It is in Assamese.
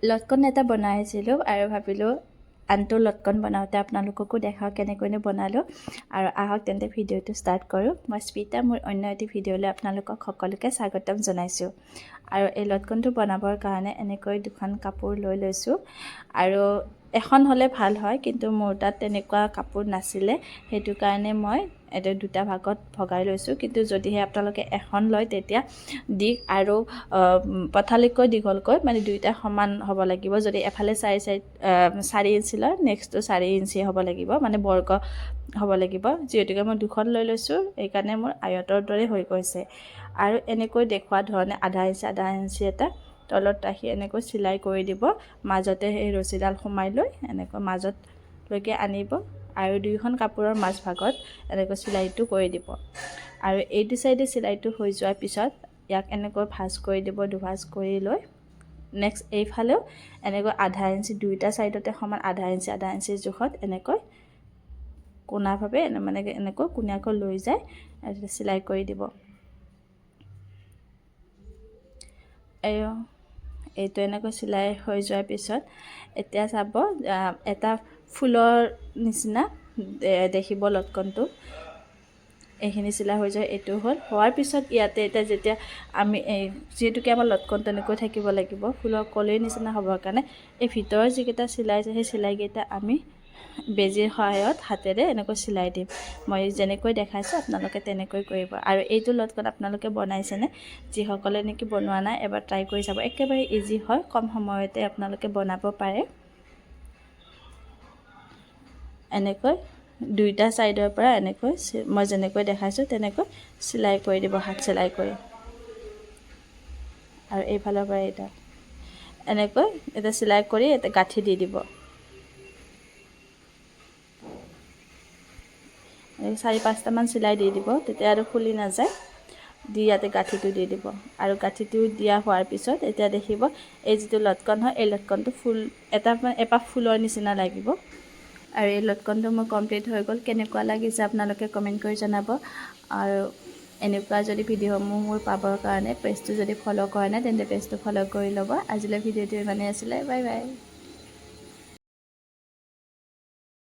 লটকন এটা বনাইছিলোঁ আৰু ভাবিলোঁ আনটো লটকন বনাওঁতে আপোনালোককো দেখাওঁ কেনেকৈনো বনালোঁ। আৰু আহক তেন্তে ভিডিঅ'টো ষ্টাৰ্ট কৰোঁ। মই স্মিতা, মোৰ অন্য এটি ভিডিঅ'লৈ আপোনালোকক সকলোকে স্বাগতম জনাইছোঁ। আৰু এই লটকনটো বনাবৰ কাৰণে এনেকৈ দুখন কাপোৰ লৈ লৈছোঁ। আৰু এখন হ'লে ভাল হয়, কিন্তু মোৰ তাত তেনেকুৱা কাপোৰ নাছিলে, সেইটো কাৰণে মই এইটো দুটা ভাগত ভগাই লৈছোঁ। কিন্তু যদিহে আপোনালোকে এখন লয় তেতিয়া দিশ আৰু পথালিকৈ দীঘলকৈ মানে দুইটা সমান হ'ব লাগিব। যদি এফালে 4 ইঞ্চি লয়, নেক্সটটো 4 ইঞ্চি হ'ব লাগিব, মানে বৰ্গ হ'ব লাগিব। যিহেতুকে মই দুখন লৈ লৈছোঁ, সেইকাৰণে মোৰ আয়তৰ দৰে হৈ গৈছে। আৰু এনেকৈ দেখুওৱা ধৰণে আধা ইঞ্চি এটা তলত ৰাখি এনেকৈ চিলাই কৰি দিব। মাজতে সেই ৰছীডাল সোমাই লৈ এনেকৈ মাজতলৈকে আনিব আৰু দুয়োখন কাপোৰৰ মাজভাগত এনেকৈ চিলাইটো কৰি দিব। আৰু এইটো চাইডে চিলাইটো হৈ যোৱাৰ পিছত ইয়াক এনেকৈ ভাঁজ কৰি দিব, দুভাঁজ কৰি লৈ নেক্সট এইফালেও এনেকৈ আধা ইঞ্চি, দুইটা চাইডতে সমান আধা ইঞ্চি জোখত এনেকৈ কোণাভাৱে মানে এনেকৈ কোণীয়াকৈ লৈ যায় চিলাই কৰি দিব। এইটো এনেকৈ চিলাই হৈ যোৱাৰ পিছত এতিয়া চাব, এটা ফুলৰ নিচিনা দেখিব লটকনটো। এইখিনি চিলাই হৈ যায়, এইটো হ'ল। হোৱাৰ পিছত ইয়াতে এতিয়া যেতিয়া আমি যিহেতুকে আমাৰ লটকন তেনেকৈ থাকিব লাগিব, ফুলৰ কলিৰ নিচিনা হ'বৰ কাৰণে এই ভিতৰৰ যিকেইটা চিলাই আছে সেই চিলাইকেইটা আমি বেজীৰ সহায়ত হাতেৰে এনেকৈ চিলাই দিম। মই যেনেকৈ দেখাইছোঁ আপোনালোকে তেনেকৈ কৰিব। আৰু এইটো লটকন আপোনালোকে বনাইছেনে? যিসকলে নেকি বনোৱা নাই, এবাৰ ট্ৰাই কৰি চাব। একেবাৰে ইজি হয়, কম সময়তে আপোনালোকে বনাব পাৰে। এনেকৈ দুইটা ছাইডৰ পৰা এনেকৈ মই যেনেকৈ দেখাইছোঁ তেনেকৈ চিলাই কৰি দিব, হাত চিলাই কৰি। আৰু এইফালৰ পৰা এটা এনেকৈ এটা চিলাই কৰি এটা গাঁঠি দি দিব। 4-5টামান চিলাই দি দিব, তেতিয়া আৰু খুলি নাযায়। দি ইয়াতে গাঁঠিটো দি দিব। আৰু গাঁঠিটো দিয়া হোৱাৰ পিছত এতিয়া দেখিব এই যিটো লটকন হয়, এই লটকনটো এপাহ ফুলৰ নিচিনা লাগিব। আৰু এই লটকনটো মোৰ কমপ্লিট হৈ গ'ল। কেনেকুৱা লাগিছে আপোনালোকে কমেণ্ট কৰি জনাব। আৰু এনেকুৱা যদি ভিডিঅ'সমূহ মোৰ পাবৰ কাৰণে পেজটো যদি ফ'ল' কৰা নাই, তেন্তে পেজটো ফ'ল' কৰি ল'ব। আজিলৈ ভিডিঅ'টো ইমানেই আছিলে। Bye bye.